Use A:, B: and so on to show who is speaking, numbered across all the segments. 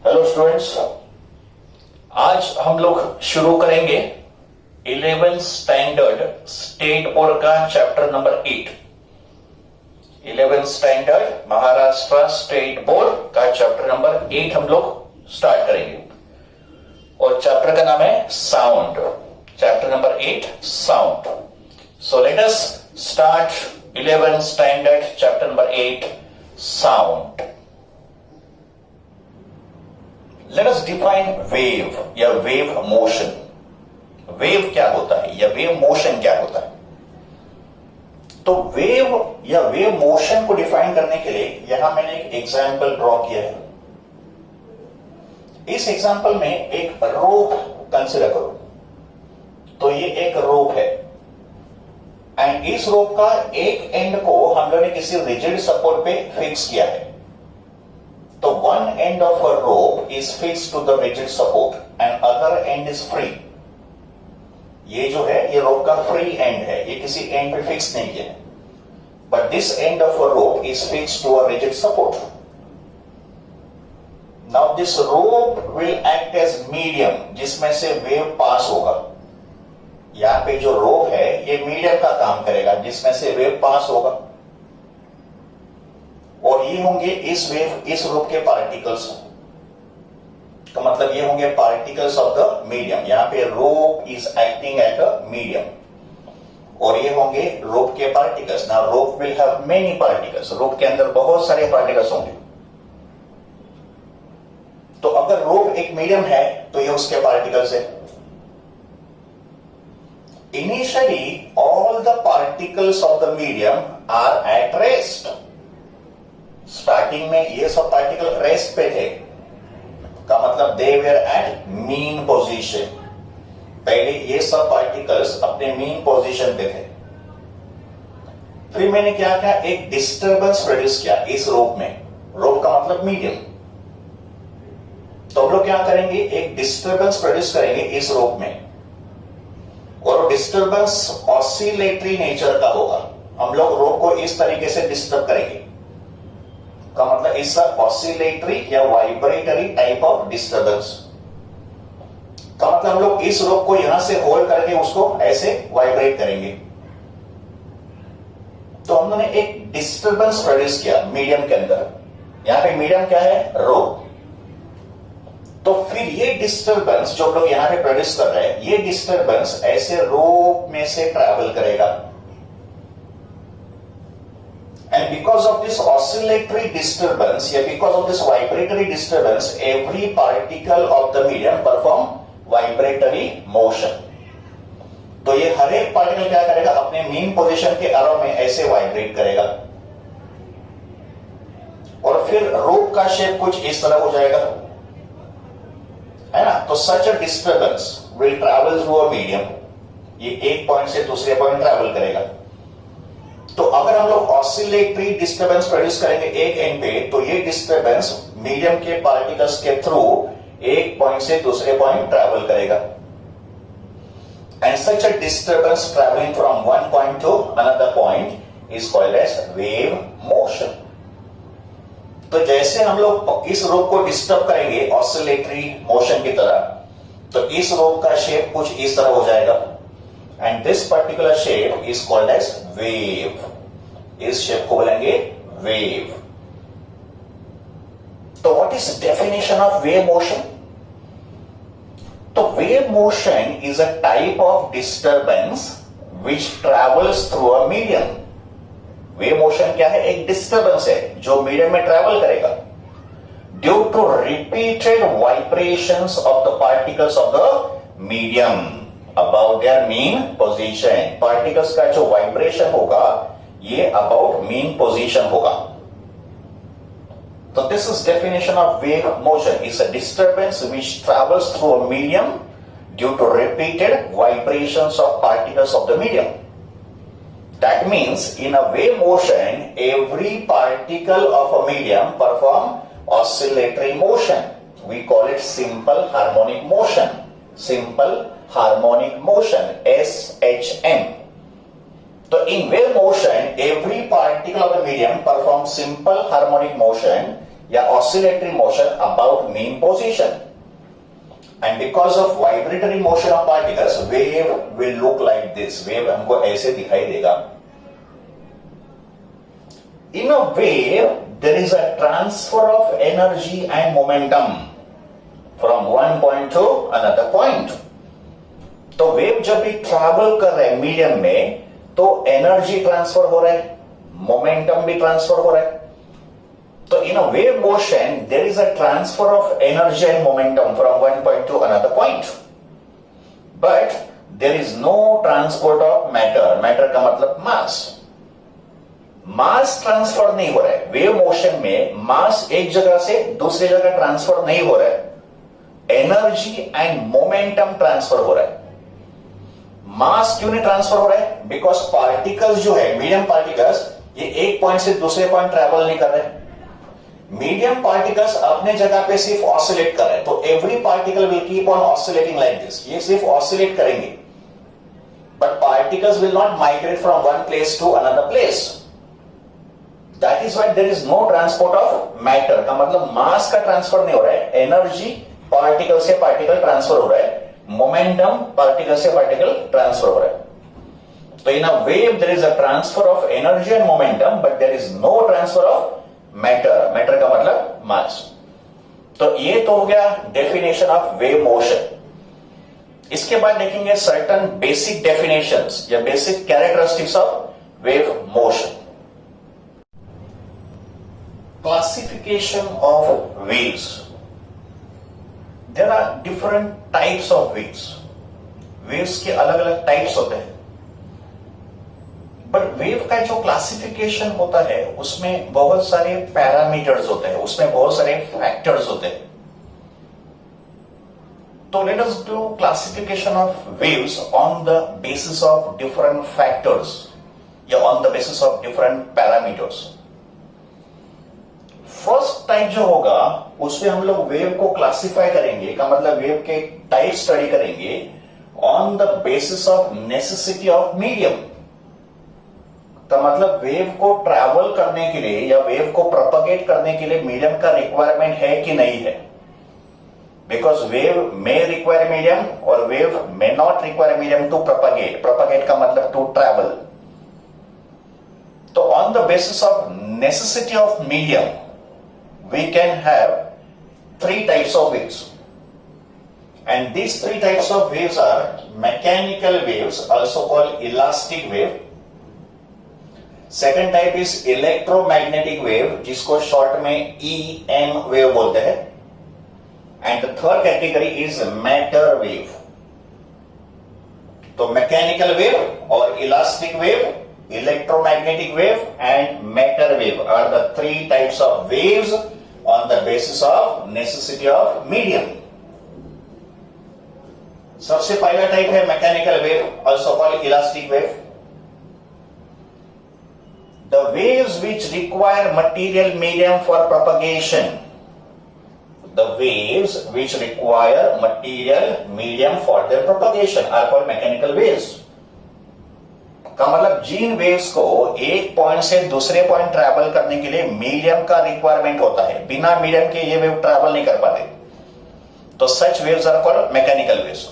A: Hello students, आज हम लोग शुरू करेंगे 11th स्टैंडर्ड स्टेट बोर्ड का chapter number 8। 11th standard Maharashtra state board का चैप्टर नंबर 8 हम लोग स्टार्ट करेंगे और चैप्टर का नाम है sound. Chapter number 8 sound. So let us start 11th standard chapter number 8 sound. Let us define wave या wave motion। वेव क्या होता है या वेव मोशन क्या होता है? तो वेव या वेव मोशन को डिफाइन करने के लिए यहां मैंने एक एग्जाम्पल ड्रॉ किया है। इस एग्जाम्पल में एक रोप कंसिडर करो। तो ये एक रोप है एंड इस रोप का एक एंड को हम लोगों ने किसी रिजिड सपोर्ट पे फिक्स किया है। So one end of a rope is fixed to the rigid support and other end is free। ये जो है ये रोप का फ्री एंड है, ये किसी एंड पे फिक्स नहीं किया है। But this end of a rope is fixed to a rigid support। Now this rope will act as medium जिसमें से वेव पास होगा। यहाँ पे जो रोप है ये मीडियम का काम करेगा जिसमें से वेव पास होगा और ये होंगे इस रोप के पार्टिकल्स। तो मतलब ये होंगे पार्टिकल्स ऑफ द मीडियम। यहां पे rope is acting at a medium और ये होंगे रोप के particles. Now rope will have many particles. Rope के अंदर बहुत सारे पार्टिकल्स होंगे। तो अगर रोप एक मीडियम है तो ये उसके पार्टिकल्स है। Initially all the particles of the medium are at rest. Starting में ये सब पार्टिकल रेस्ट पे थे का मतलब they were at mean position. पहले ये सब पार्टिकल्स अपने मीन पोजीशन पे थे। फिर मैंने क्या किया, एक डिस्टरबेंस प्रोड्यूस किया इस रोप में। रोप का मतलब मीडियम। तो हम लोग क्या करेंगे, एक डिस्टरबेंस प्रोड्यूस करेंगे इस रोप में और डिस्टरबेंस ऑसिलेटरी नेचर का होगा। हम लोग रोप को इस तरीके से डिस्टर्ब करेंगे का मतलब इस ऑसिलेटरी या वाइब्रेटरी टाइप ऑफ डिस्टर्बेंस का मतलब हम लोग इस रोप को यहां से होल्ड करके उसको ऐसे वाइब्रेट करेंगे। तो हम लोगों ने एक डिस्टर्बेंस प्रोड्यूस किया मीडियम के अंदर। यहां पे मीडियम क्या है, रोप। तो फिर ये डिस्टर्बेंस जो हम लोग यहां पे प्रोड्यूस कर रहे हैं, ये डिस्टर्बेंस ऐसे रोप में से ट्रैवल करेगा। And because of this oscillatory disturbance, yeah, because of this vibratory disturbance, every particle of the medium perform vibratory motion। तो ये हर एक पार्टिकल क्या करेगा, अपने मेन पोजीशन के अराउंड में ऐसे वाइब्रेट करेगा और फिर रोप का शेप कुछ इस तरह हो जाएगा, है ना। तो such a disturbance will travel through a medium. ये एक पॉइंट से दूसरे पॉइंट ट्रैवल करेगा। तो अगर हम लोग ऑसिलेटरी डिस्टर्बेंस प्रोड्यूस करेंगे एक एंड पे, तो ये डिस्टर्बेंस मीडियम के पार्टिकल्स के थ्रू एक पॉइंट से दूसरे पॉइंट ट्रैवल करेगा। And such a disturbance travelling from one point to another point is called as wave motion. तो जैसे हम लोग इस रोप को डिस्टर्ब करेंगे ऑसिलेटरी मोशन की तरह, तो इस रोप का शेप कुछ इस तरह हो जाएगा and this particular shape is called as wave। इस शेप को बोलेंगे wave। तो what is definition of wave motion? तो wave motion is a type of disturbance which travels through a medium। wave motion क्या है, एक disturbance है जो मीडियम में ट्रैवल करेगा due to repeated vibrations of the particles of the medium about their mean position. Particles का जो vibration होगा ये अबाउट मीन पोजीशन होगा। तो this is definition of wave motion. It's a disturbance which travels through a medium due to repeated vibrations of particles of the medium. That means in a wave motion every particle of a medium perform oscillatory motion. We call it simple harmonic motion. Simple harmonic motion, SHM। तो in wave motion every particle of the medium performs simple harmonic motion या oscillatory motion about mean position. And because of vibratory motion of particles wave will look like this. Wave हमको ऐसे दिखाई देगा. In a wave there is a transfer of energy and momentum from one point to another point. तो wave जब भी travel कर रहे हैं मीडियम में तो एनर्जी ट्रांसफर हो रहा है, मोमेंटम भी ट्रांसफर हो रहा है. तो in a wave motion there is a transfer of energy and momentum from one point to another point. But there is no transport of matter. Matter का मतलब मास. मास ट्रांसफर नहीं हो रहा है वेव मोशन में. मास एक जगह से दूसरी जगह ट्रांसफर नहीं हो रहा है. एनर्जी एंड मोमेंटम ट्रांसफर हो रहा है. मास क्यों नहीं ट्रांसफर हो रहा है? बिकॉज पार्टिकल्स जो है, मीडियम पार्टिकल्स, ये एक पॉइंट से दूसरे पॉइंट ट्रैवल नहीं कर रहे. मीडियम पार्टिकल्स अपने जगह पे सिर्फ ऑसिलेट कर रहे हैं. तो every particle will keep on oscillating like this. ये सिर्फ ऑसिलेट करेंगे. But particles will not migrate from one place to another place. That is why there is no transport of matter. का मतलब मास का ट्रांसफर नहीं हो रहा है. एनर्जी पार्टिकल से पार्टिकल ट्रांसफर हो रहा है. मोमेंटम पार्टिकल से पार्टिकल ट्रांसफर हो रहा है. तो in a wave there is a transfer of energy and momentum but there is no transfer of matter. Matter का मतलब मास. तो ये तो हो गया डेफिनेशन ऑफ वेव मोशन. इसके बाद देखेंगे सर्टन बेसिक डेफिनेशंस या basic characteristics of wave motion. Classification of waves. There are different types of waves. Waves के अलग अलग टाइप्स होते हैं. बट वेव का जो क्लासिफिकेशन होता है उसमें बहुत सारे पैरामीटर्स होते हैं, उसमें बहुत सारे फैक्टर्स होते हैं. तो let us do classification of waves on the basis of different factors या on the basis of different parameters. First type जो होगा उसमें हम लोग वेव को क्लासिफाई करेंगे. का मतलब वेव के टाइप स्टडी करेंगे on the basis of necessity of medium. का मतलब वेव को ट्रैवल करने के लिए या वेव को प्रोपगेट करने के लिए मीडियम का रिक्वायरमेंट है कि नहीं है. Because wave may require medium और wave may not require medium to propagate. Propagate का मतलब टू ट्रैवल. तो on the basis of necessity of medium we can have three types of waves, and these three types of waves are mechanical waves, also called elastic wave. Second type is electromagnetic wave, जिसको short में EM wave बोलते हैं, and the third category is matter wave. तो mechanical wave और elastic wave, electromagnetic wave and matter wave are the three types of waves on the basis of necessity of medium. सबसे पहला type है mechanical wave, also called elastic wave. The waves which require material medium for propagation. The waves which require material medium for their propagation are called mechanical waves. का मतलब जिन waves को एक point से दूसरे point travel करने के लिए medium का रिक्वायरमेंट होता है, बिना मीडियम के ये वेव ट्रैवल नहीं कर पाते. तो such waves are called mechanical waves.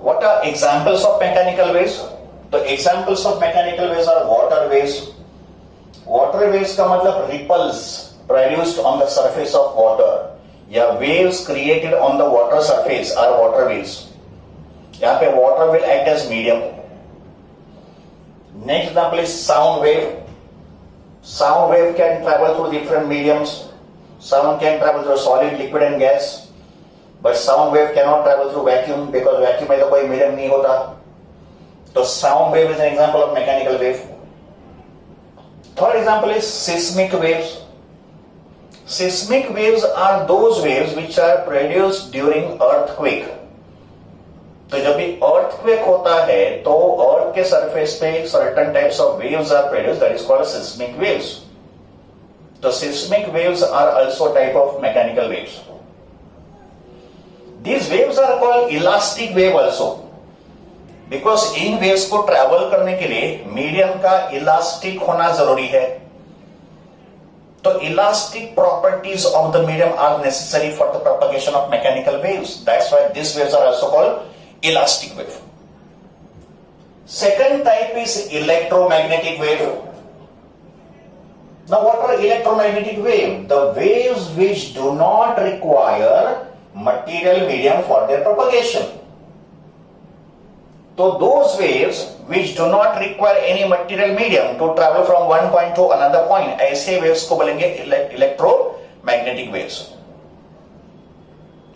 A: What are examples of mechanical waves? तो examples of mechanical waves are water waves. Water waves का मतलब ripples produced on the surface of water या waves created on the water surface are water waves. यहां पे water will act as medium. Next example is sound wave. Sound wave can travel through different mediums. Sound can travel through solid, liquid and gas. But sound wave cannot travel through vacuum because vacuum में तो कोई medium नहीं होता. तो sound wave is an example of mechanical wave. Third example is seismic waves. Seismic waves are those waves which are produced during earthquake. तो जब भी earthquake होता है तो अर्थ के सरफेस पे certain types of waves are produced, that is called seismic waves. तो seismic waves are also type of mechanical waves. These waves are called elastic wave also because in waves को travel करने के लिए medium का elastic होना जरूरी है. तो elastic properties of the medium are necessary for the propagation of mechanical waves. That's why this waves are also called elastic wave. Second type is electromagnetic wave. Now what are electromagnetic waves? The waves which do not require material medium for their propagation. So those waves which do not require any material medium to travel from one point to another point, ऐसे waves को बोलेंगे electromagnetic waves.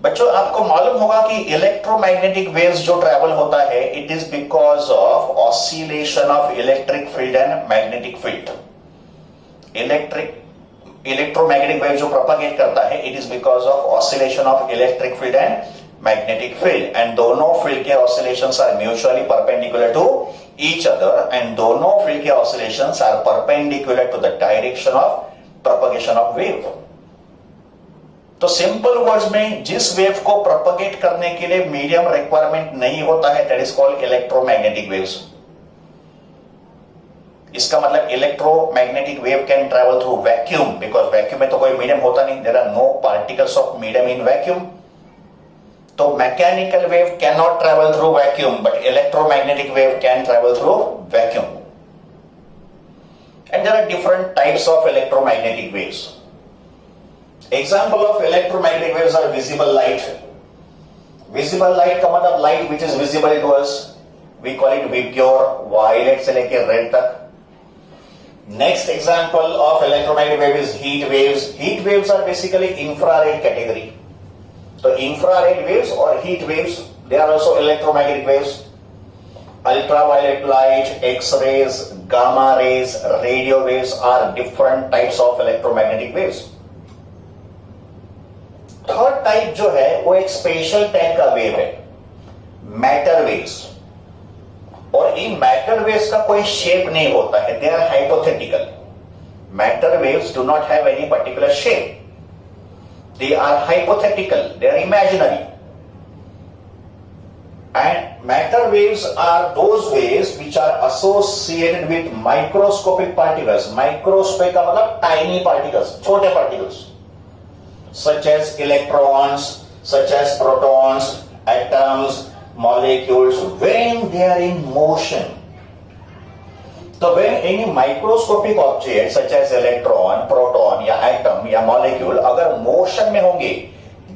A: बच्चों आपको मालूम होगा कि electromagnetic waves जो travel होता है it is because of oscillation of electric field and magnetic field. Electromagnetic wave जो प्रोपगेट करता है it is because of oscillation of electric field and magnetic field, and दोनों फील्ड के oscillations are mutually perpendicular to each other, and दोनों field के oscillations are perpendicular to the direction of propagation of wave. तो simple words में जिस wave को propagate करने के लिए मीडियम रिक्वायरमेंट नहीं होता है that is called electromagnetic waves. इसका मतलब electromagnetic wave can travel through vacuum, because vacuum में तो कोई मीडियम होता नहीं, there are no particles of medium in vacuum. तो mechanical wave can not travel through vacuum but electromagnetic wave can travel through vacuum. And there are different types of electromagnetic waves. Example of electromagnetic waves are visible light. Visible light का मतलब light which is visible to us. We call it Vibgyor, violet से लेके red तक. Next example of electromagnetic wave is heat waves. Heat waves are basically infrared category. So infrared waves or heat waves, they are also electromagnetic waves. Ultraviolet light, X-rays, gamma rays, radio waves are different types of electromagnetic waves. Third type जो है वो एक special type का wave है, matter waves. और इन matter waves का कोई shape नहीं होता है, they are hypothetical. Matter waves do not have any particular shape, they are hypothetical, they are imaginary. And matter waves are those waves which are associated with microscopic particles. Microscopic का मतलब tiny particles, छोटे particles, such as electrons, such as protons, atoms, molecules, when they are in motion. So when any microscopic object such as electron, proton या atom या molecule अगर motion में होंगे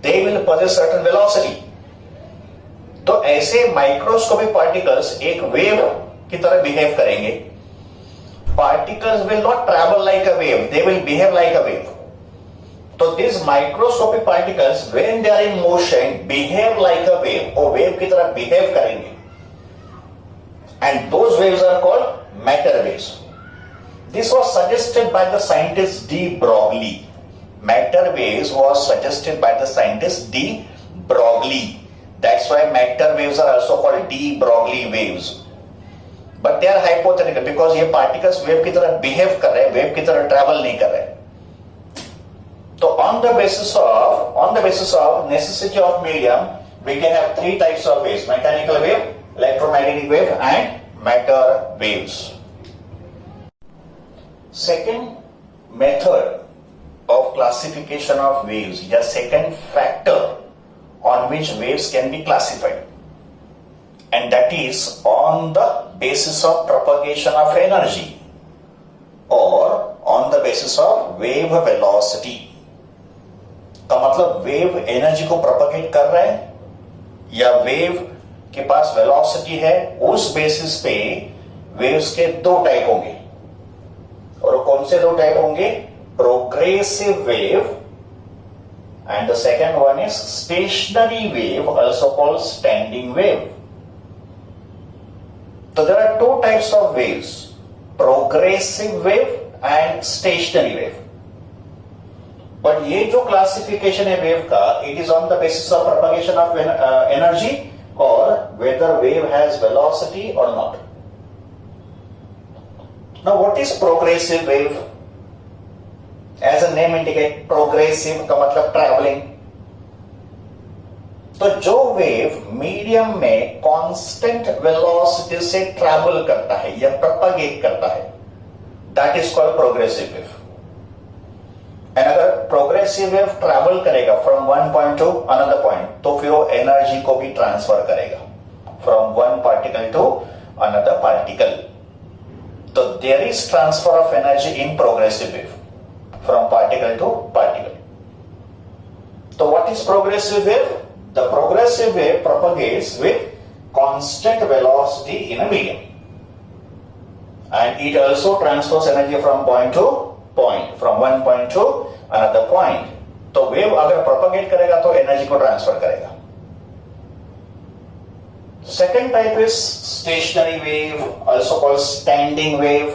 A: they will possess certain velocity. तो ऐसे microscopic particles एक wave की तरह behave करेंगे. Particles will not travel like a wave, they will behave like a wave. तो these microscopic particles when they are in motion behave like a wave, और wave की तरह behave करेंगे, and those waves are called matter waves. This was suggested by the scientist de Broglie. Matter waves was suggested by the scientist de Broglie. That's why matter waves are also called de Broglie waves. But they are hypothetical because ये particles wave की तरह behave कर रहे हैं, wave की तरह travel नहीं कर रहे हैं. So on the basis of necessity of medium, we can have three types of waves: mechanical wave, electromagnetic wave, and matter waves. Second method of classification of waves, the second factor on which waves can be classified, and that is on the basis of propagation of energy or on the basis of wave velocity. का मतलब wave energy को propagate कर रहा है या wave के पास velocity है, उस बेसिस पे वेव्स के दो टाइप होंगे. और कौन से दो टाइप होंगे? Progressive wave and the second one is stationary wave, also called standing wave. तो there are two types of waves, progressive wave and stationary wave. But ये जो क्लासिफिकेशन है वेव का, it is on the basis of propagation of energy और whether wave has velocity और not. Now what is progressive wave? As a name indicate, progressive का मतलब travelling. तो जो वेव मीडियम में कांस्टेंट वेलोसिटी से ट्रैवल करता है या प्रोपगेट करता है, that is called progressive wave. Progressive wave travel करेगा from one point to another point, तो फिर वो एनर्जी को भी ट्रांसफर करेगा from one particle to another particle. तो there is transfer of energy in progressive wave from particle to particle. तो what is progressive wave? The progressive wave propagates with constant velocity in a medium and it also transfers energy from point to point, from one point to another point. तो wave अगर propagate करेगा तो energy को transfer करेगा. Second type is stationary wave, also called standing wave.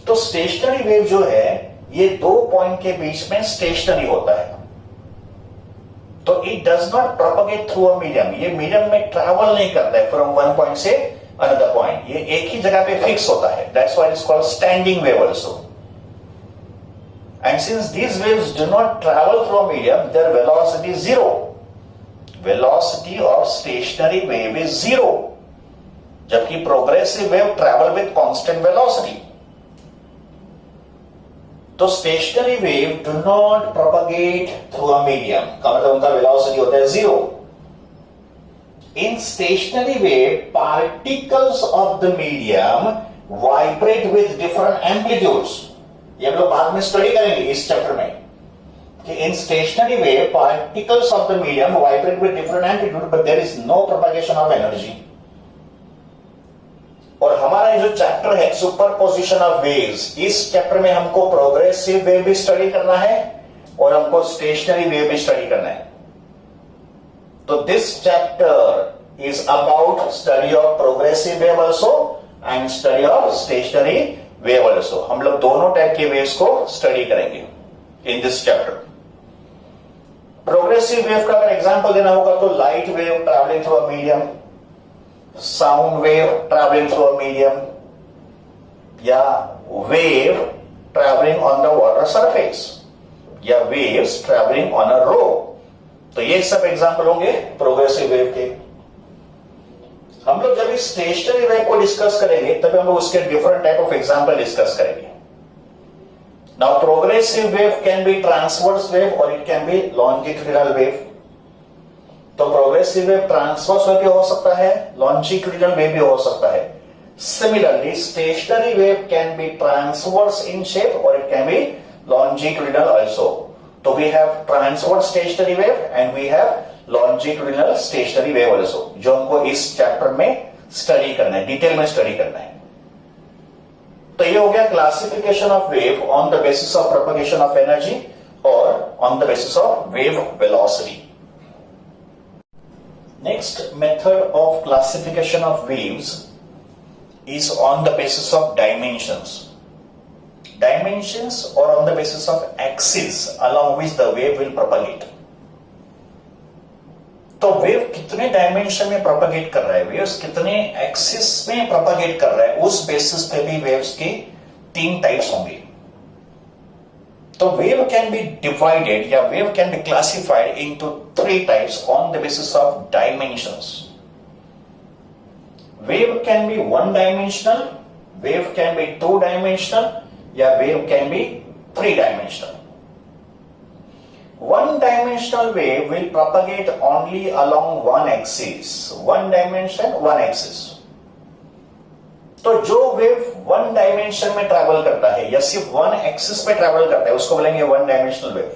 A: तो stationary wave जो है ये दो पॉइंट के बीच में स्टेशनरी होता है. तो it does not propagate through a medium. ये मीडियम में ट्रैवल नहीं करता है फ्रॉम वन पॉइंट से another point. ये एक ही जगह पे फिक्स होता है. That's why it's called standing wave also. And since these waves do not travel through a medium, their velocity is zero. Velocity of stationary wave is zero. जबकि progressive wave travel with constant velocity. तो stationary wave do not propagate through a medium. का मतलब उनका velocity होता है zero. In stationary wave, particles of the medium vibrate with different amplitudes. ये हम लोग बाद में स्टडी करेंगे इस चैप्टर में कि in stationary wave, particles of the medium vibrate with different amplitude, but there is no propagation of energy. और हमारा जो चैप्टर है सुपरपोजिशन ऑफ वेव्स, इस चैप्टर में हमको प्रोग्रेसिव वेव भी स्टडी करना है और हमको स्टेशनरी वेव भी स्टडी करना है. So this chapter is about study of progressive wave also and study of stationary wave also. हम लोग दोनों टाइप के वेव्स को स्टडी करेंगे in this chapter. Progressive wave का अगर एग्जांपल देना होगा तो light wave travelling through a medium, sound wave travelling through a medium, या wave travelling on the water surface, या waves travelling on a rope. तो ये सब एग्जांपल होंगे प्रोग्रेसिव वेव के. हम लोग जब इस स्टेशनरी वेव को डिस्कस करेंगे तब हम लोग उसके different type of example discuss करेंगे. Now progressive wave can be transverse wave और it can be longitudinal wave. तो प्रोग्रेसिव वेव ट्रांसवर्स वेव भी हो सकता है, लॉन्जिट्यूडिनल वेव भी हो सकता है. Similarly stationary wave can be transverse in shape और it can be longitudinal also. So we have transverse stationary wave and we have longitudinal stationary wave also, जो हमको इस चैप्टर में स्टडी करना है, डिटेल में स्टडी करना है. तो ये हो गया classification of wave on the basis of propagation of energy और on the basis of wave velocity. Next method of classification of waves is on the basis of dimensions. Dimensions or on the basis of axis along which the wave will propagate. तो wave कितने dimension में propagate कर रहा है, waves कितने axis में propagate कर रहा है, उस बेसिस पे भी वेव्स के तीन टाइप्स होंगे. तो वेव कैन बी डिवाइडेड या wave can be classified into three types on the basis of dimensions. Wave can be one dimensional, wave can be two dimensional, या wave can be three dimensional. One dimensional wave will propagate only along one axis. One dimension, one axis. तो जो wave one dimension में travel करता है या सिर्फ one axis पे travel करता है उसको बोलेंगे one dimensional wave.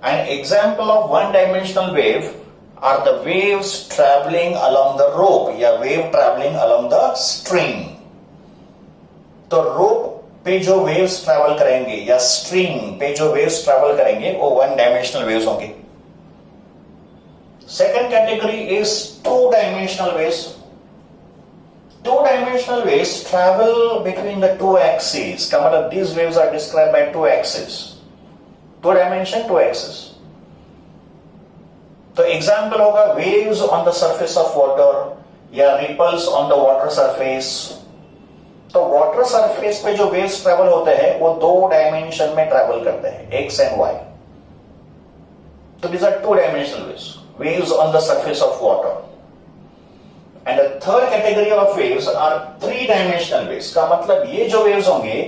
A: An example of one dimensional wave are the waves traveling along the rope या wave traveling along the string. तो rope पे जो waves travel करेंगे या string पे जो waves travel करेंगे वो one dimensional waves होंगे. Second category is two dimensional waves. Two dimensional waves travel between the two axes. का मतलब these waves are described by two axes. Two dimension, two axes. तो example होगा waves on the surface of water या ripples on the water surface. तो water surface पे जो waves travel होते हैं वो दो डायमेंशन में ट्रेवल करते हैं, एक्स एंड वाई. तो these are two dimensional waves on the surface of water. And the third category of waves are three dimensional waves. का मतलब ये जो वेव्स होंगे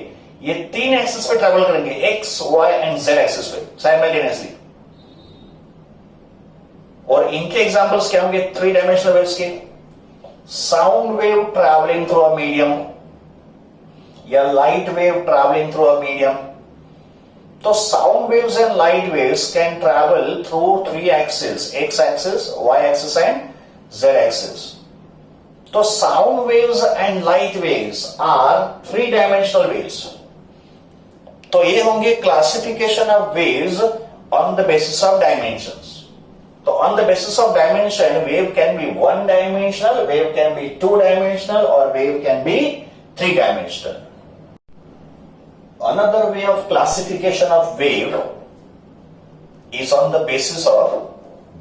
A: ये 3 एक्सिस पे ट्रेवल करेंगे, X Y and Z axis पे साइमल्टेनियसली। और इनके एग्जांपल्स क्या होंगे 3 डायमेंशनल वेव्स के? Sound wave travelling through a medium या light wave travelling through a medium. तो sound waves and light waves can travel through 3 axis, X axis, Y axis and Z axis. तो sound waves and light waves are 3 dimensional waves. तो ये होंगे classification of waves on the basis of dimensions. तो on the basis of dimension, wave can be 1 dimensional, wave can be 2 dimensional और wave can be 3 dimensional. Another way of classification of wave is on the basis of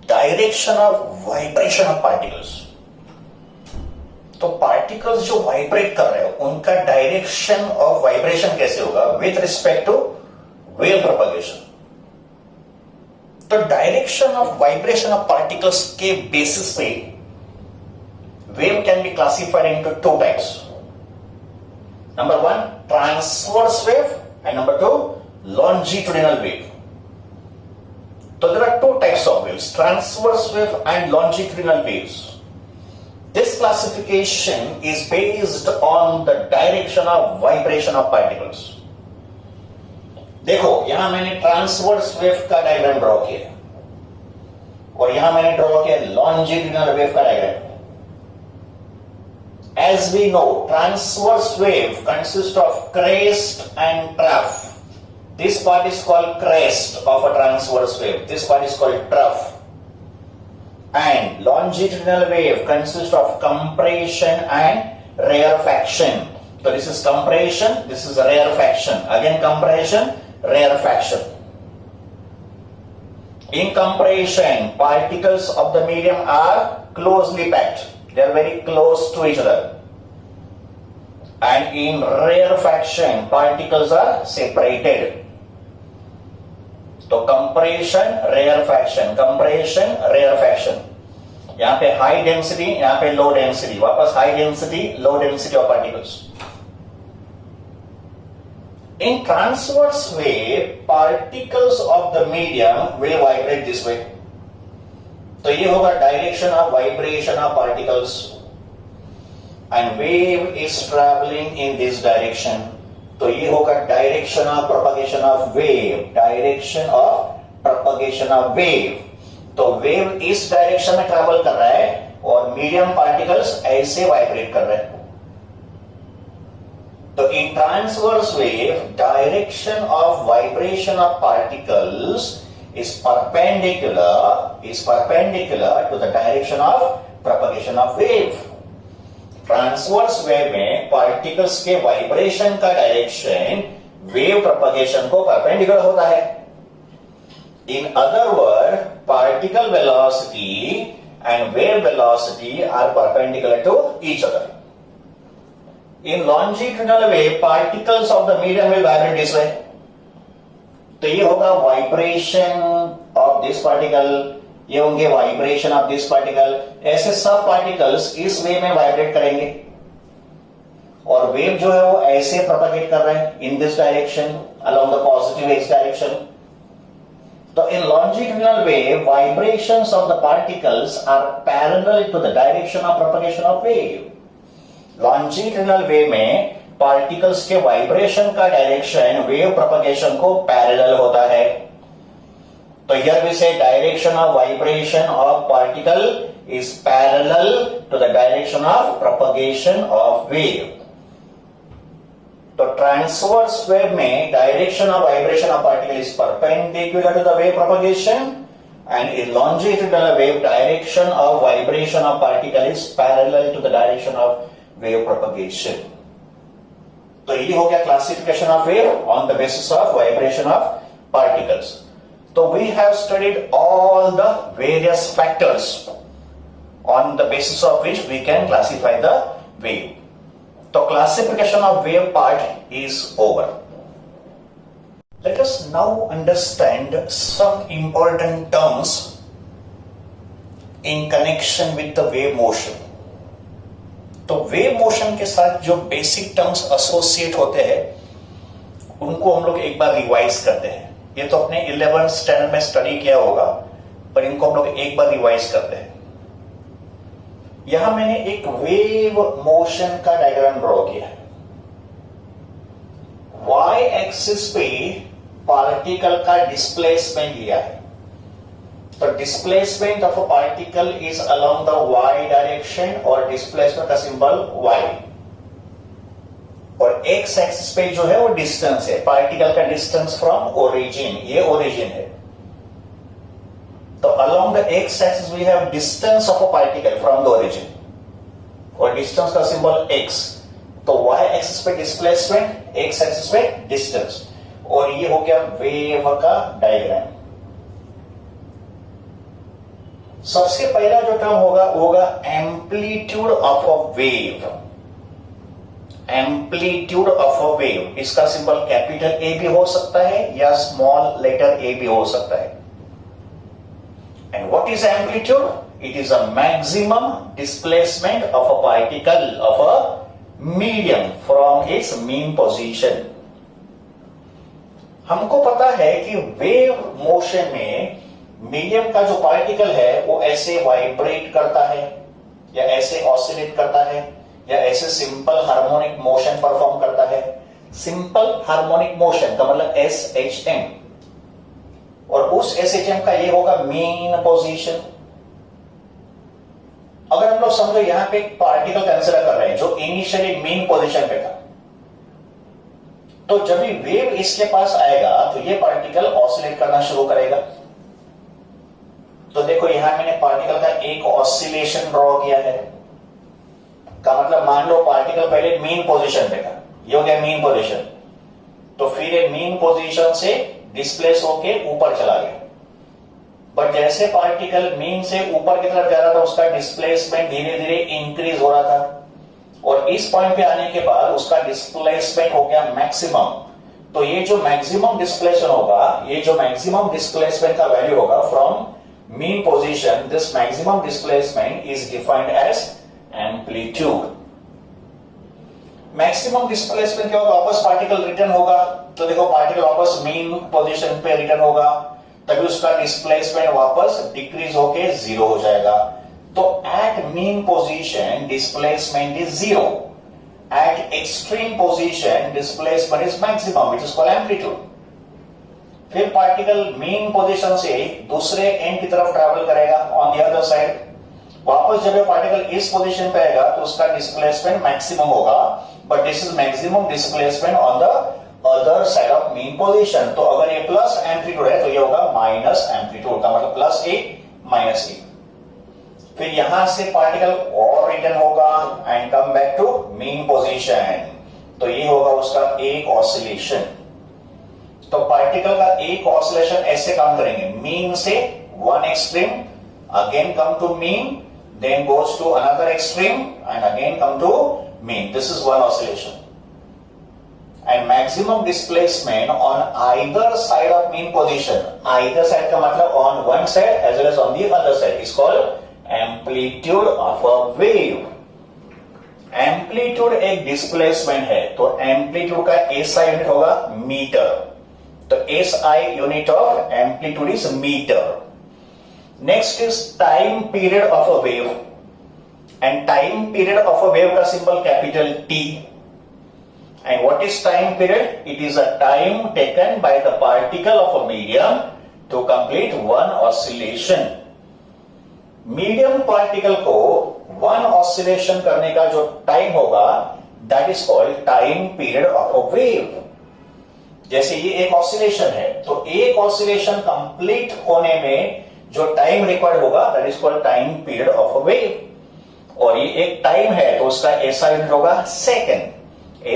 A: direction of vibration of particles. तो particles जो vibrate कर रहे हो उनका direction of vibration कैसे होगा with respect to wave propagation. तो direction of vibration of particles के बेसिस पे wave can be classified into 2 types. Number 1, transverse wave, and number 2, longitudinal wave. So there are 2 types of waves, transverse wave and longitudinal waves. This classification is based on the direction of vibration of particles. देखो यहां मैंने transverse wave का diagram draw किया और यहां मैंने draw किया longitudinal wave का diagram. As we know, transverse wave consists of crest and trough. This part is called crest of a transverse wave. This part is called trough. And longitudinal wave consists of compression and rarefaction. So this is compression, this is rarefaction. Again compression, rarefaction. In compression, particles of the medium are closely packed. They are very close to each other. And in rarefaction, particles are separated. तो compression, rarefaction, compression, rarefaction. यहाँ पे high density, यहाँ पे low density, वापस high density, low density of particles. In transverse wave, particles of the medium will vibrate this way. तो ये होगा direction of vibration of particles and wave is travelling in this direction. तो ये होगा direction of propagation of wave, direction of propagation of wave. तो wave इस direction में travel कर रहा है और मीडियम पार्टिकल्स ऐसे वाइब्रेट कर रहे हैं। तो in transverse wave, direction of vibration of particles is perpendicular to the direction of propagation of wave. Transverse wave में particles के vibration का direction wave propagation को perpendicular होता है. In other words, particle velocity and wave velocity are perpendicular to each other. In longitudinal wave, particles of the medium will vibrate this way. तो ये होगा vibration of this particle, ये होंगे vibration of this particle. ऐसे सब particles इस वे में vibrate करेंगे और वेव जो है वो ऐसे प्रोपगेट कर रहे हैं in this direction along the positive X direction. तो in longitudinal wave, vibrations of the particles are parallel to the direction of propagation of wave. Longitudinal wave में पार्टिकल्स के वाइब्रेशन का डायरेक्शन वेव प्रोपगेशन को parallel होता है। तो here we say direction of vibration of particle is parallel to the direction of propagation of wave. तो transverse wave में direction of vibration of particle is perpendicular to the wave propagation and in longitudinal wave direction of vibration of particle is parallel to the direction of wave propagation. तो ये हो गया classification of wave on the basis of vibration of particles. तो we have studied all the various factors on the basis of which we can classify the wave. तो classification of wave part is over. Let us now understand some important terms in connection with the wave motion. तो wave motion के साथ जो basic terms associate होते हैं उनको हम लोग एक बार रिवाइज करते हैं। ये तो अपने 11th स्टैंडर्ड में स्टडी किया होगा, पर इनको हम लोग एक बार रिवाइज करते हैं। यहां मैंने एक वेव मोशन का डायग्राम ड्रॉ किया है। वाई एक्सिस पे पार्टिकल का डिस्प्लेसमेंट लिया है। तो displacement of a particle is along the Y direction, और डिस्प्लेसमेंट का सिंबल वाई। और एक्स एक्सिस पे जो है वो डिस्टेंस है, पार्टिकल का डिस्टेंस फ्रॉम ओरिजिन, ये ओरिजिन है। तो along the X axis we have distance of a particle from the origin, और डिस्टेंस का सिंबल एक्स। तो वाई एक्सिस पे डिस्प्लेसमेंट, एक्स एक्सिस पे डिस्टेंस, और ये हो गया वेव का डायग्राम। सबसे पहला जो टर्म होगा वो होगा amplitude of a wave. Amplitude of a wave, इसका सिंबल कैपिटल ए भी हो सकता है या स्मॉल लेटर ए भी हो सकता है। And what is amplitude? It is a maximum displacement of a particle of a medium from its mean position. हमको पता है कि वेव मोशन में मीडियम का जो पार्टिकल है वो ऐसे वाइब्रेट करता है, या ऐसे ऑसिलेट करता है, या ऐसे सिंपल हार्मोनिक मोशन परफॉर्म करता है। सिंपल हार्मोनिक मोशन का मतलब SHM, और उस SHM का ये होगा मीन पोजीशन। अगर हम लोग समझो यहां पे एक पार्टिकल कंसीडर कर रहे हैं जो इनिशियली मीन पोजीशन पे था, तो जब भी वेव इसके पास आएगा तो ये पार्टिकल ऑसिलेट करना शुरू करेगा। तो देखो यहां मैंने पार्टिकल का एक ऑसिलेशन ड्रॉ किया है, का मतलब मान लो पार्टिकल पहले मीन पोजीशन पे था, ये हो गया मीन पोजीशन। तो फिर ये मीन पोजीशन से डिस्प्लेस होके ऊपर चला गया। बट जैसे पार्टिकल मीन से ऊपर की तरफ जा रहा था, उसका डिस्प्लेसमेंट धीरे धीरे इंक्रीज हो रहा था, और इस पॉइंट पे आने के बाद उसका डिस्प्लेसमेंट हो गया मैक्सिमम। तो ये जो मैक्सिमम डिस्प्लेसमेंट होगा, ये जो मैक्सिमम डिस्प्लेसमेंट का वैल्यू होगा from mean position, this maximum displacement is defined as amplitude. Maximum displacement क्या होगा? वापस पार्टिकल रिटर्न होगा। तो देखो पार्टिकल वापस मीन पोजीशन पे रिटर्न होगा, तभी उसका डिस्प्लेसमेंट वापस डिक्रीज होके जीरो हो जाएगा। तो at mean position displacement is zero, at extreme position displacement is maximum, which is called amplitude. फिर पार्टिकल मीन पोजीशन से दूसरे एंड की तरफ ट्रैवल करेगा ऑन द अदर साइड। वापस जब पार्टिकल इस पोजीशन पे आएगा तो उसका डिस्प्लेसमेंट मैक्सिमम होगा, but this is maximum displacement on the other side of mean position. तो अगर ये प्लस एम्पलीट्यूड है तो ये होगा माइनस एम्पलीट्यूड, का मतलब प्लस ए माइनस ए। फिर यहां से पार्टिकल और रिटर्न होगा and come back to mean position, तो ये होगा उसका एक ऑसिलेशन। तो पार्टिकल का एक ऑसिलेशन ऐसे काम करेंगे, मीन से one extreme, again come to mean, then goes to another extreme and again come to mean. This is one oscillation. And maximum displacement on either side of mean position, either side का मतलब on one side as well as on the other side, is called amplitude of a wave. Amplitude एक displacement है, तो amplitude का SI unit होगा metre. तो SI unit of amplitude is metre. Next is time period of a wave, and time period of a wave का symbol capital T। And what is time period? It is a time taken by the particle of a medium to complete one oscillation. Medium particle को one oscillation करने का जो time होगा, that is called time period of a wave. जैसे ये एक oscillation है, तो एक ऑसिलेशन कंप्लीट होने में जो टाइम रिक्वायर्ड होगा, that is called time period of a wave. और ये एक टाइम है, तो उसका SI यूनिट होगा second.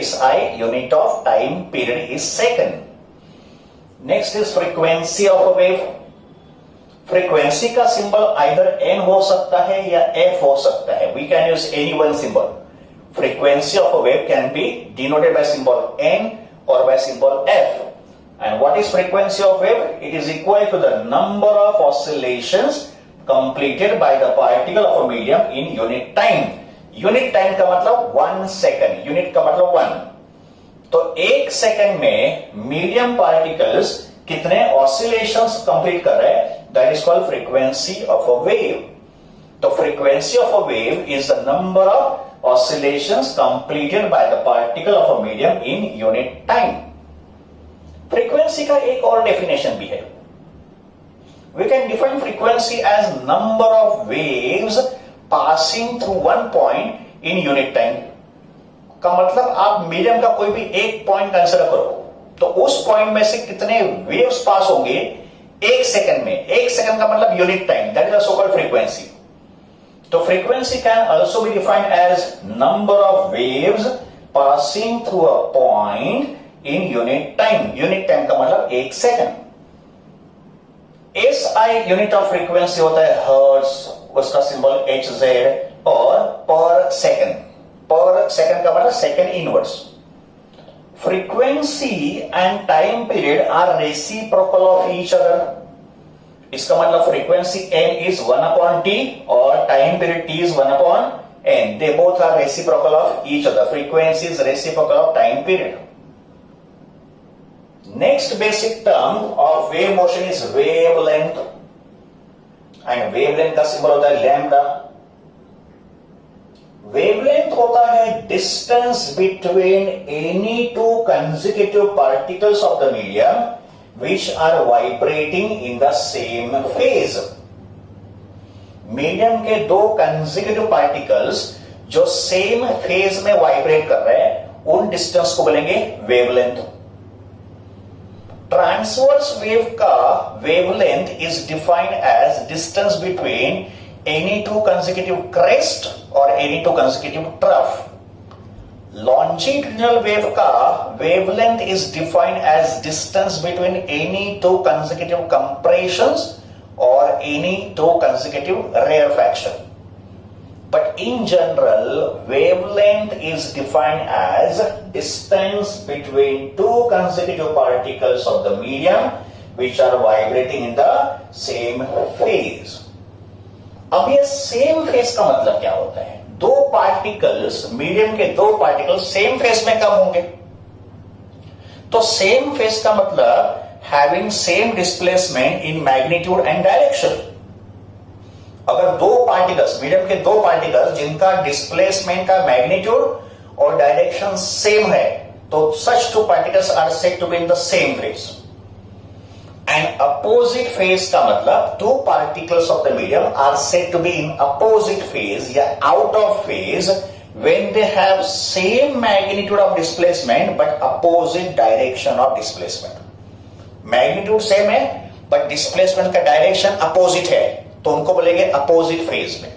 A: SI unit of time period is second. Next is frequency of a wave. Frequency का सिंबल आइदर N हो सकता है या F हो सकता है। We can use any one symbol. Frequency of a wave can be denoted by symbol N or by symbol F. And what is frequency of wave? It is equal to the number of oscillations completed by the particle of a medium in unit time. Unit time का मतलब 1 second, unit का मतलब 1, तो 1 second में medium particles कितने oscillations complete कर रहे हैं, that is called frequency of a wave. तो frequency of a wave is the number of oscillations completed by the particle of a medium in unit time. Frequency का एक और definition भी है. We can define frequency as number of waves passing through one point in unit time. का मतलब आप medium का कोई भी एक पॉइंट कंसिडर करो, तो उस पॉइंट में से कितने वेव्स पास होंगे 1 सेकंड में. 1 सेकंड का मतलब unit time, that is the so called frequency. तो frequency can also be defined as number of waves passing through a point in unit time. Unit time का मतलब 1 second. SI unit of frequency होता है hertz, उसका symbol HZ, और पर second. पर second का मतलब second inverse. Frequency and time period are reciprocal of each other. इसका मतलब फ्रीक्वेंसी n इज 1/t और time period t is 1/n. They both are reciprocal of each other. Frequency is reciprocal of time period. Next basic term of wave motion is wavelength, and wavelength का symbol होता है lambda. Wavelength होता है distance between any two consecutive particles of the medium which are vibrating in the same phase. Medium के दो consecutive particles जो same phase में vibrate कर रहे हैं, उन डिस्टेंस को बोलेंगे wavelength. ट्रांसवर्स वेव का wavelength is defined as distance between any two consecutive crest और any two consecutive trough. Longitudinal wave का wavelength is defined as distance between any two consecutive compressions और any two consecutive rarefaction. But in general, wavelength is defined as distance between two consecutive particles of the medium which are vibrating in the same phase. अब ये same phase का मतलब क्या होता है? दो particles, medium के दो पार्टिकल्स सेम फेज में कब होंगे? तो सेम फेज का मतलब having same displacement in magnitude and direction. अगर दो पार्टिकल्स, मीडियम के दो पार्टिकल्स जिनका डिस्प्लेसमेंट का मैग्नीट्यूड और डायरेक्शन सेम है, तो such two particles are said to be in the same phase. And opposite phase का मतलब two particles of the medium are said to be in opposite phase या out of phase when they have same magnitude of displacement but opposite direction of displacement. Magnitude same है but displacement का direction opposite है, तो उनको बोलेंगे opposite phase में.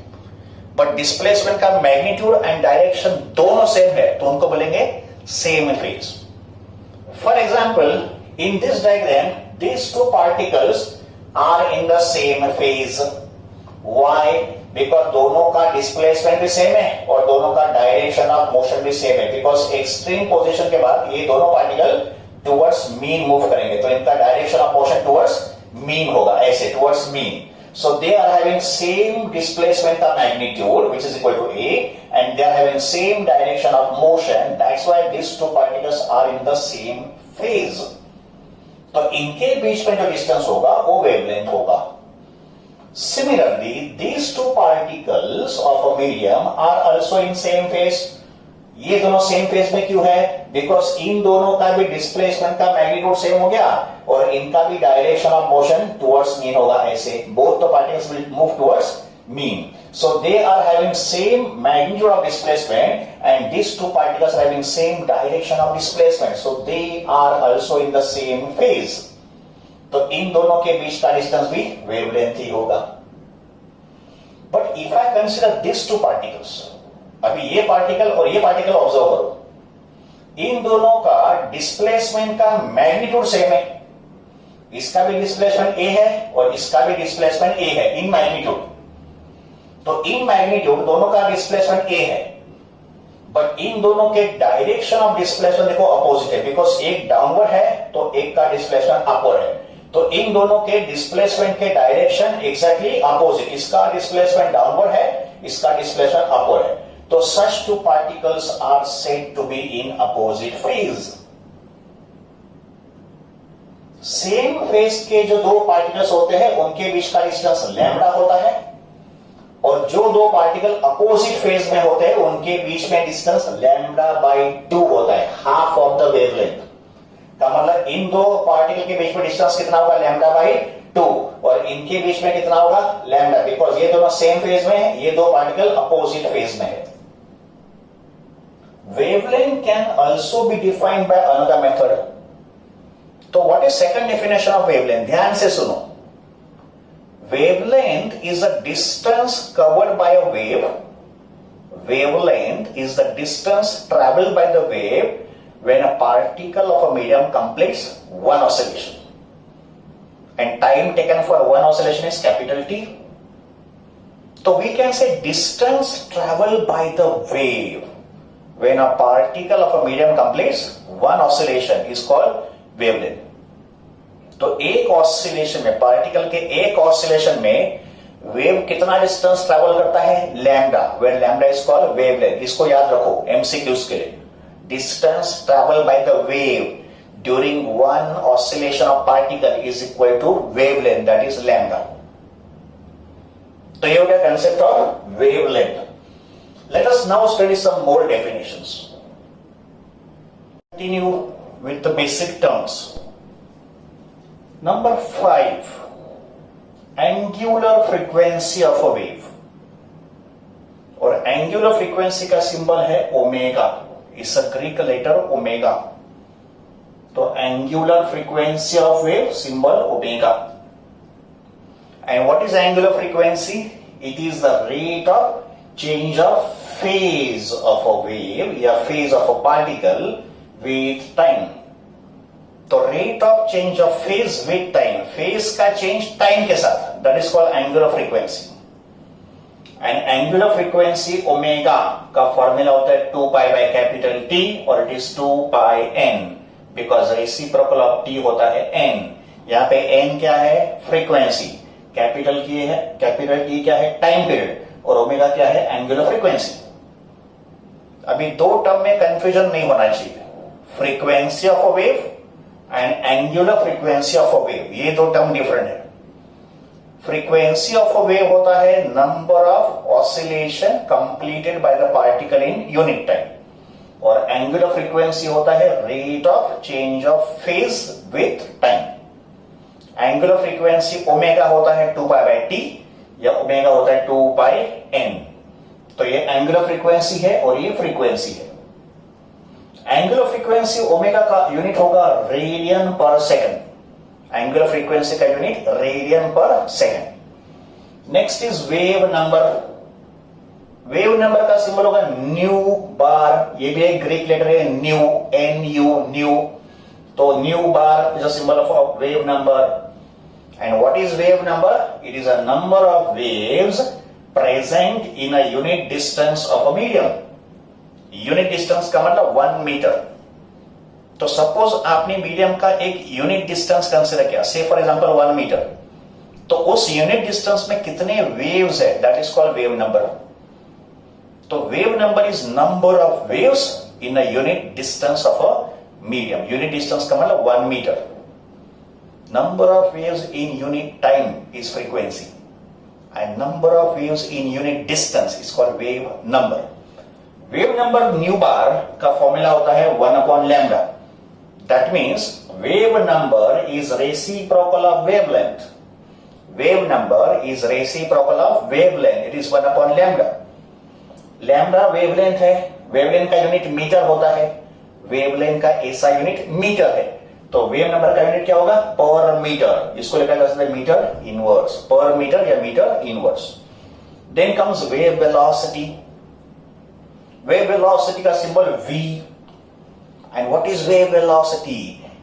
A: But displacement का magnitude and direction दोनों सेम है, तो उनको बोलेंगे same phase. For example, in this diagram these two particles are in the same phase. Why? Because दोनों का डिस्प्लेसमेंट भी सेम है और दोनों का डायरेक्शन ऑफ मोशन भी सेम है. बिकॉज एक्सट्रीम पोजीशन के बाद ये दोनों पार्टिकल टुवर्ड्स मीन मूव करेंगे, तो इनका direction of motion towards mean होगा, ऐसे towards mean. So they are having same displacement of magnitude which is equal to a, and they are having same direction of motion. That's why these two particles are in the same phase. तो इनके बीच में जो distance होगा वो wavelength होगा. Similarly, these two particles of a medium are also in same phase. ये दोनों same phase में क्यों है? बिकॉज इन दोनों का भी डिस्प्लेसमेंट का मैग्नीट्यूड सेम हो गया और इनका भी direction of motion towards mean होगा, ऐसे both the particles will move towards mean. So they are having same magnitude of displacement and this two particles are having same direction of displacement, so they are also in the same phase. तो इन दोनों के बीच का distance भी wavelength ही होगा. But if I consider this two particles, अभी ये particle और ये पार्टिकल ऑब्जर्व करो, इन दोनों का डिस्प्लेसमेंट का मैग्नीट्यूड सेम है. इसका भी डिस्प्लेसमेंट ए है और इसका भी डिस्प्लेसमेंट ए है इन मैग्नीट्यूड. तो इन मैग्नीट्यूड दोनों का डिस्प्लेसमेंट ए है, बट इन दोनों के डायरेक्शन ऑफ डिस्प्लेसमेंट देखो अपोजिट है. बिकॉज एक डाउनवर्ड है तो एक का डिस्प्लेसमेंट अपवर्ड है, तो इन दोनों के डिस्प्लेसमेंट के डायरेक्शन एग्जैक्टली अपोजिट. इसका डिस्प्लेसमेंट डाउनवर्ड है, इसका डिस्प्लेसमेंट अपवर्ड है. तो such two particles are said to be in opposite phase. Same phase के जो दो पार्टिकल्स होते हैं उनके बीच का डिस्टेंस लैम्डा होता है, और जो दो पार्टिकल अपोजिट फेज में होते हैं उनके बीच में डिस्टेंस लैम्डा बाई 2 होता है, हाफ ऑफ द वेवलेंथ का मतलब इन दो पार्टिकल के बीच में डिस्टेंस कितना होगा, लैम्डा बाई 2, और इनके बीच में कितना होगा, लैम्डा, बिकॉज ये दोनों सेम फेज में है, ये दो पार्टिकल अपोजिट फेज में है। Wavelength can also be defined by another method. तो what is second definition of wavelength? ध्यान से सुनो। Wavelength is the distance covered by a wave. Wavelength is the distance traveled by the wave when a particle of a medium completes one oscillation. And time taken for one oscillation is capital T. So we can say distance traveled by the wave when a particle of a medium completes one oscillation is called wavelength. तो एक oscillation में, particle के एक oscillation में wave कितना distance travel करता है, lambda, where lambda is called wavelength. इसको याद रखो एमसीक्यूज के लिए। Distance travel by the wave during one oscillation of particle is equal to wavelength, that is lambda. तो ये हो गया concept of wavelength. Let us now study some more definitions. Continue with the basic terms. Number 5, angular frequency of a wave. और angular frequency का symbol है omega, it's a Greek letter omega. तो angular frequency of wave symbol omega. And what is angular frequency? It is the rate of change of phase of a wave या phase of a particle with time। तो rate of change of phase with time, phase का change time के साथ, that is called angular frequency। and angular frequency omega का formula होता है 2 pi by capital T और it is 2 pi n because reciprocal of T होता है n। यहाँ पे n क्या है, फ्रीक्वेंसी, कैपिटल T क्या है, टाइम पीरियड, और ओमेगा क्या है, एंगुलर फ्रीक्वेंसी। अभी दो टर्म में कंफ्यूजन नहीं होना चाहिए, frequency of a wave and angular frequency of a wave, ये दो टर्म डिफरेंट है। फ्रीक्वेंसी ऑफ अ वेव होता है number of oscillation completed by the particle in unit time, और एंगुलर फ्रीक्वेंसी होता है rate of change of phase with time. Angular frequency omega होता है 2 पाई बाय टी या omega होता है 2 पाई एन। तो ये एंगुलर फ्रीक्वेंसी है और ये फ्रीक्वेंसी है। एंगुलर फ्रीक्वेंसी ओमेगा का यूनिट होगा रेडियन पर सेकंड। एंगुलर फ्रीक्वेंसी का यूनिट रेडियन पर second. Next is wave number. Wave number का सिंबल होगा न्यू बार, ये भी एक ग्रीक लेटर है, न्यू, एन यू, न्यू। तो new bar is a symbol of wave number. And what is wave number? It is a number of waves present in a unit distance of a medium. Unit distance का मतलब 1 metre. तो suppose आपने medium का एक unit distance consider किया, से for example 1 metre, तो उस यूनिट डिस्टेंस में कितने वेव्स है, that is called wave number. तो wave number is number of waves in a unit distance of a medium. Unit distance का मतलब 1 metre. Number of waves in unit time is frequency, and number of waves in unit distance is called wave number. Wave number nu bar का formula होता है 1 upon lambda. That means wave number is reciprocal of wavelength. Wave number is reciprocal of wavelength. It is 1 upon lambda. Lambda wavelength है, wavelength का unit metre होता है, wavelength का ऐसा unit metre है। तो वेव नंबर का यूनिट क्या होगा, पर मीटर। इसको लिखा जा सकता है मीटर इनवर्स, पर मीटर या metre inverse. Then comes wave velocity. Wave velocity का symbol v। And what is wave velocity?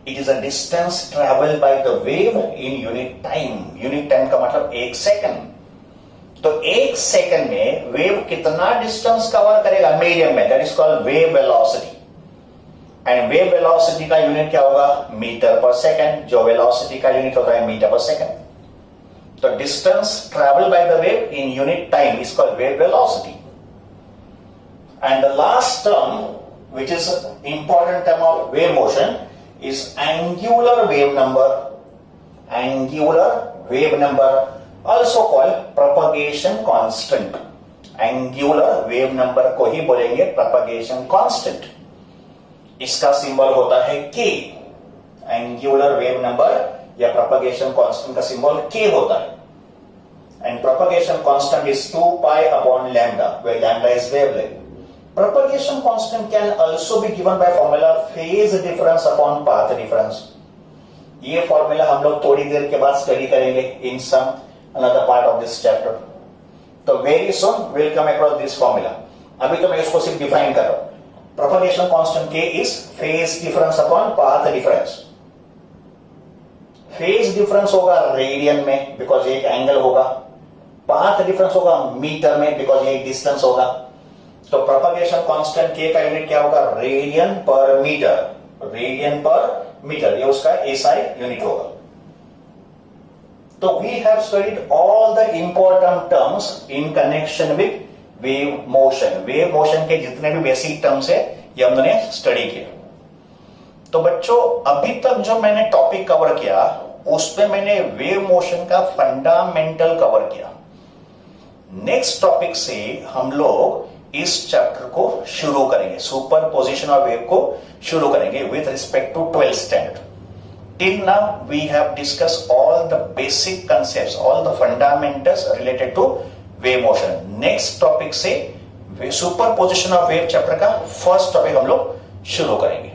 A: It is a distance travel by the wave in unit time. Unit time का मतलब 1 second. तो 1 second में wave कितना distance cover करेगा medium में, that is called wave velocity. And wave velocity का unit क्या होगा, मीटर पर सेकंड, जो वेलोसिटी का यूनिट होता है मीटर पर सेकंड। तो distance travel by the wave in unit time is called wave velocity. And the last term which is important term of wave motion is angular wave number. Angular wave number, also called propagation constant. Angular wave number को ही बोलेंगे propagation constant. इसका symbol होता है के। Angular wave number या propagation constant का symbol के होता है। And propagation constant is 2 pi upon lambda, where lambda is wavelength. Propagation constant can also be given by formula phase difference upon path difference. ये formula हम लोग थोड़ी देर के बाद स्टडी करेंगे in some another part of this chapter. तो very soon will come across this formula. अभी तो मैं इसको सिर्फ डिफाइन कर रहा हूं। Propagation constant k is phase difference upon path difference. Phase difference होगा रेडियन में बिकॉज एक एंगल होगा, पाथ डिफरेंस होगा मीटर में बिकॉज एक डिस्टेंस होगा। तो प्रोपगेशन कांस्टेंट के का यूनिट क्या होगा? रेडियन पर मीटर। रेडियन पर मीटर ये उसका एसआई यूनिट होगा। तो we have studied all the important terms in connection with wave motion. Wave motion के जितने भी बेसिक टर्म्स है ये हमने स्टडी किया। तो बच्चों अभी तक जो मैंने टॉपिक कवर किया उसमें मैंने वेव मोशन का फंडामेंटल कवर किया। नेक्स्ट टॉपिक से हम लोग इस चैप्टर को शुरू करेंगे, सुपरपोजिशन ऑफ वेव को शुरू करेंगे with respect to 12th standard. Till now we have discuss all the basic concepts, all the fundamentals related to wave motion. Next topic से सुपरपोजिशन ऑफ वेव चैप्टर का first topic हम लोग शुरू करेंगे।